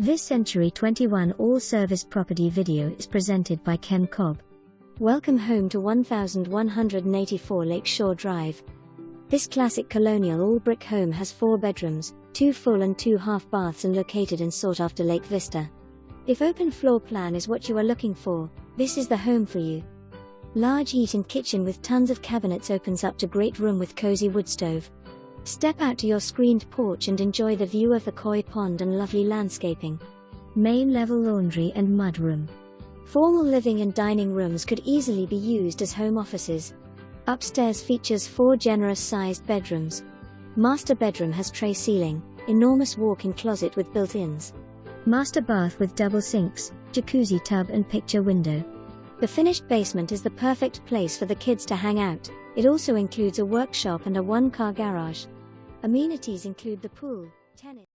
This Century 21 all-service property video is presented by Ken Cobb. Welcome home to 1184 Lakeshore Drive. This classic colonial all-brick home has 4 bedrooms, 2 full and 2 half baths and located in sought-after Lake Vista. If open floor plan is what you are looking for, this is the home for you. Large eat-in kitchen with tons of cabinets opens up to great room with cozy wood stove. Step out to your screened porch and enjoy the view of the koi pond and lovely landscaping. Main level laundry and mud room. Formal living and dining rooms could easily be used as home offices. Upstairs features 4 generous-sized bedrooms. Master bedroom has tray ceiling, enormous walk-in closet with built-ins. Master bath with double sinks, jacuzzi tub and picture window. The finished basement is the perfect place for the kids to hang out. It also includes a workshop and a 1-car garage. Amenities include the pool, tennis.